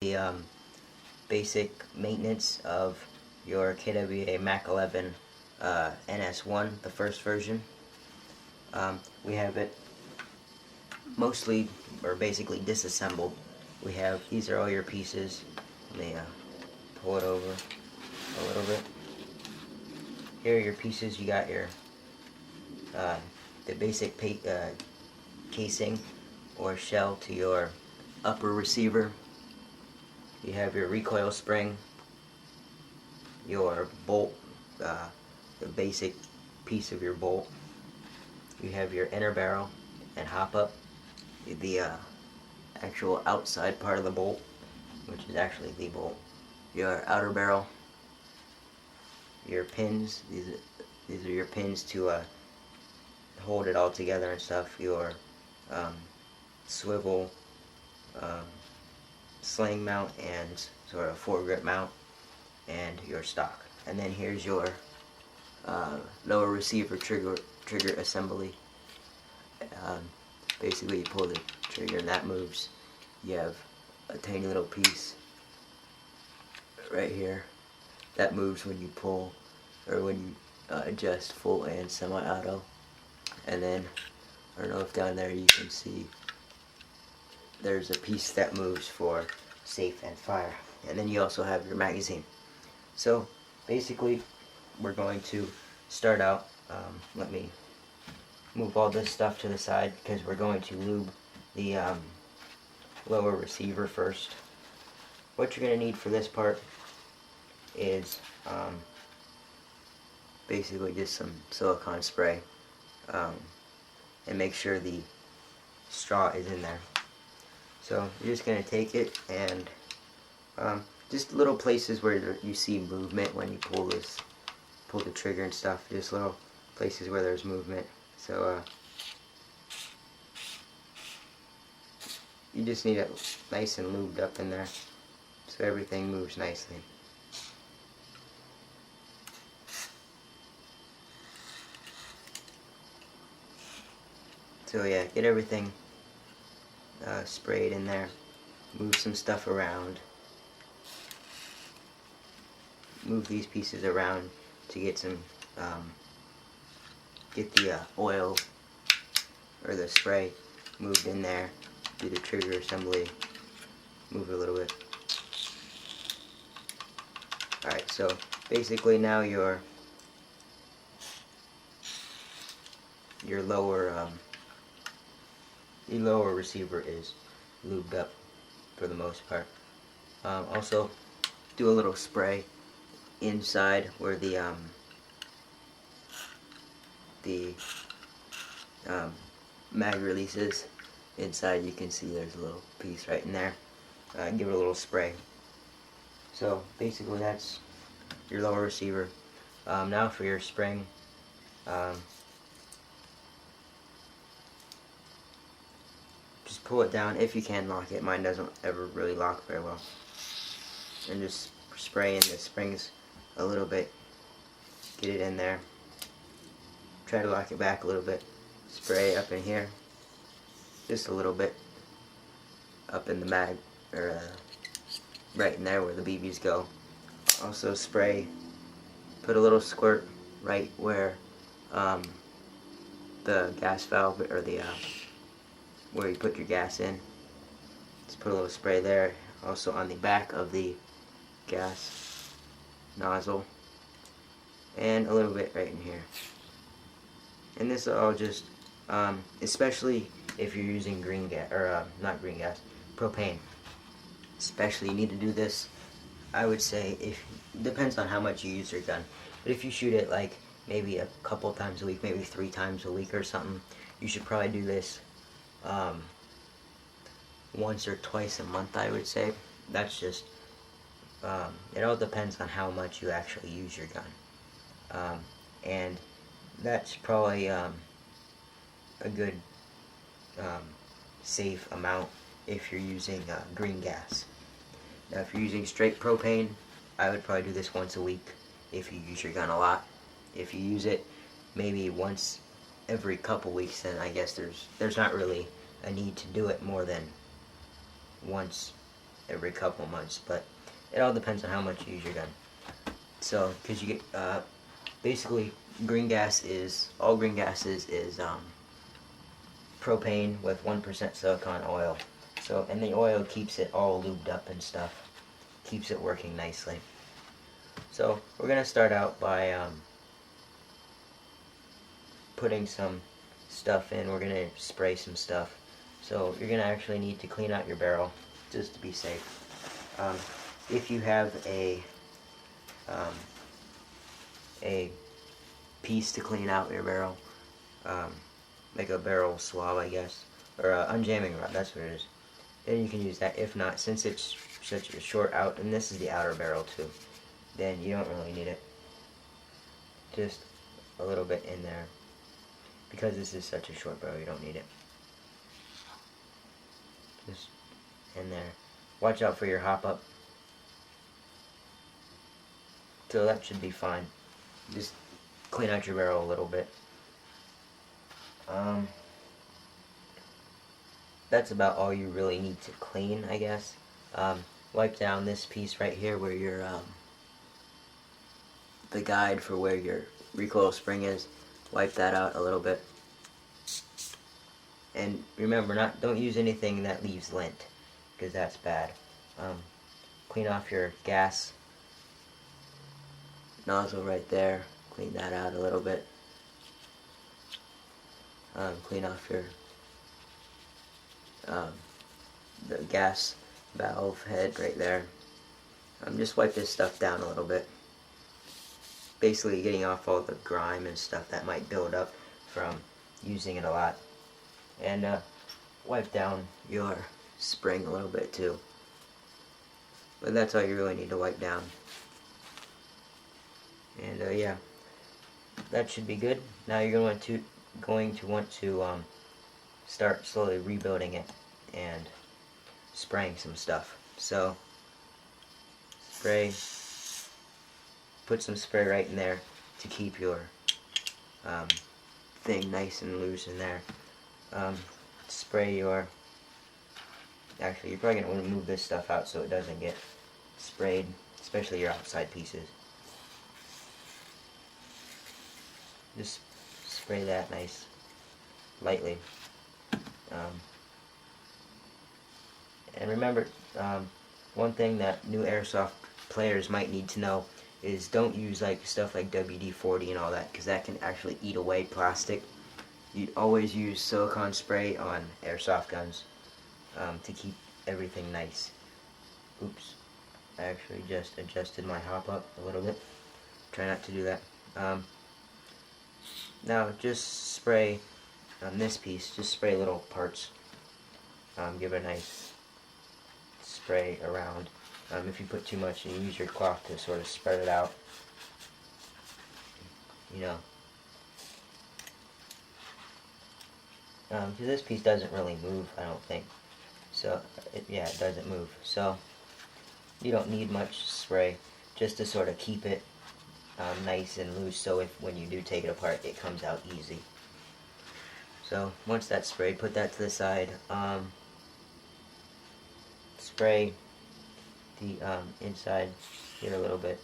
The basic maintenance of your KWA Mac11 NS1, the first version. We have it mostly, or basically disassembled. These are all your pieces. Let me pull it over a little bit. Here are your pieces. You got your the basic casing or shell to your upper receiver. You have your recoil spring, your bolt, the basic piece of your bolt. You have your inner barrel and hop up, the actual outside part of the bolt, which is actually the bolt. Your outer barrel, your pins. These are your pins to hold it all together and stuff. Your swivel sling mount and sort of foregrip mount, and your stock. And then here's your lower receiver trigger assembly. Basically, you pull the trigger and that moves. You have a tiny little piece right here that moves when you pull, or when you adjust full and semi-auto. And then, I don't know if down there you can see, there's a piece that moves for safe and fire. And then you also have your magazine. So basically, we're going to start out, let me move all this stuff to the side because we're going to lube the lower receiver first. What you're going to need for this part is basically just some silicone spray, and make sure the straw is in there. So you're just going to take it and just little places where you see movement when you pull the trigger and stuff, just little places where there's movement. So you just need it nice and lubed up in there so everything moves nicely. So yeah, get everything sprayed in there. Move some stuff around. Move these pieces around to get some, get the oil or the spray moved in there. Do the trigger assembly. Move it a little bit. Alright, so basically now your lower receiver is lubed up for the most part. Also, do a little spray inside where the mag release is. Inside you can see there's a little piece right in there. Give it a little spray. So basically that's your lower receiver. Now for your spring. Just pull it down if you can lock it. Mine doesn't ever really lock very well. And just spray in the springs a little bit. Get it in there. Try to lock it back a little bit. Spray up in here. Just a little bit. Up in the mag, or right in there where the BBs go. Also spray. Put a little squirt right where the gas valve, or the where you put your gas in. Just put a little spray there. Also on the back of the gas nozzle, and a little bit right in here. And this will all just, especially if you're using green gas, or not green gas, propane. Especially you need to do this, I would say, depends on how much you use your gun. But if you shoot it like maybe a couple times a week, maybe 3 times a week or something, you should probably do this once or twice a month, I would say. That's just, it all depends on how much you actually use your gun. And that's probably a good safe amount if you're using green gas. Now if you're using straight propane, I would probably do this once a week if you use your gun a lot. If you use it maybe once every couple weeks, then I guess there's not really a need to do it more than once every couple months, but it all depends on how much you use your gun. So, because you get, basically, all green gases is propane with 1% silicone oil. So, and the oil keeps it all lubed up and stuff, keeps it working nicely. So, we're going to start out by putting some stuff in. We're going to spray some stuff. So, you're going to actually need to clean out your barrel, just to be safe. If you have a piece to clean out your barrel, like a barrel swab, I guess, or unjamming rod, that's what it is, then you can use that. If not, since it's such a short out, and this is the outer barrel too, then you don't really need it. Just a little bit in there. Because this is such a short barrel, you don't need it. Just in there. Watch out for your hop up. So that should be fine. Just clean out your barrel a little bit. That's about all you really need to clean, I guess. Wipe down this piece right here where your the guide for where your recoil spring is. Wipe that out a little bit. And remember, don't use anything that leaves lint, because that's bad. Clean off your gas nozzle right there. Clean that out a little bit. Clean off your the gas valve head right there. Just wipe this stuff down a little bit. Basically getting off all the grime and stuff that might build up from using it a lot. And wipe down your spring a little bit too. But that's all you really need to wipe down. And yeah, that should be good. Now you're going to want to start slowly rebuilding it and spraying some stuff. So spray, put some spray right in there to keep your thing nice and loose in there. Spray your, actually you're probably going to want to move this stuff out so it doesn't get sprayed, especially your outside pieces. Just spray that nice, lightly. And remember, one thing that new airsoft players might need to know is don't use like stuff like WD-40 and all that, because that can actually eat away plastic. You always use silicone spray on airsoft guns to keep everything nice. Oops, I actually just adjusted my hop up a little bit. Try not to do that. Now just spray on this piece, just spray little parts. Give it a nice spray around. If you put too much, you use your cloth to sort of spread it out. You know. Because this piece doesn't really move, I don't think. So, yeah, it doesn't move. So, you don't need much spray, just to sort of keep it nice and loose, so when you do take it apart, it comes out easy. So once that's sprayed, put that to the side. Spray the inside here a little bit,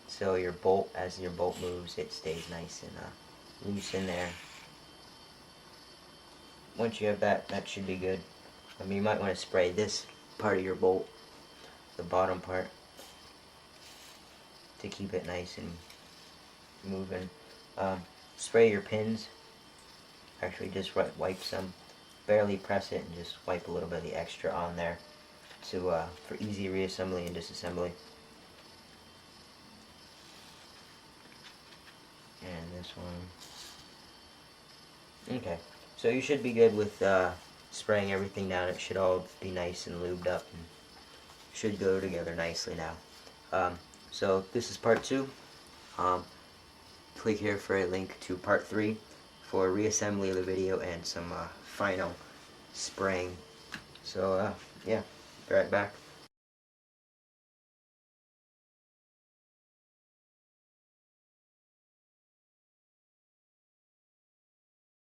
so your bolt, as your bolt moves, it stays nice and loose in there. Once you have that, that should be good. You might want to spray this part of your bolt, the bottom part, to keep it nice and moving. Spray your pins. Actually, just wipe some. Barely press it and just wipe a little bit of the extra on there for easy reassembly and disassembly. And this one. Okay, so you should be good with spraying everything down. It should all be nice and lubed up and should go together nicely now. So this is part 2. Click here for a link to part 3 for reassembly of the video and some final spraying. So yeah, be right back.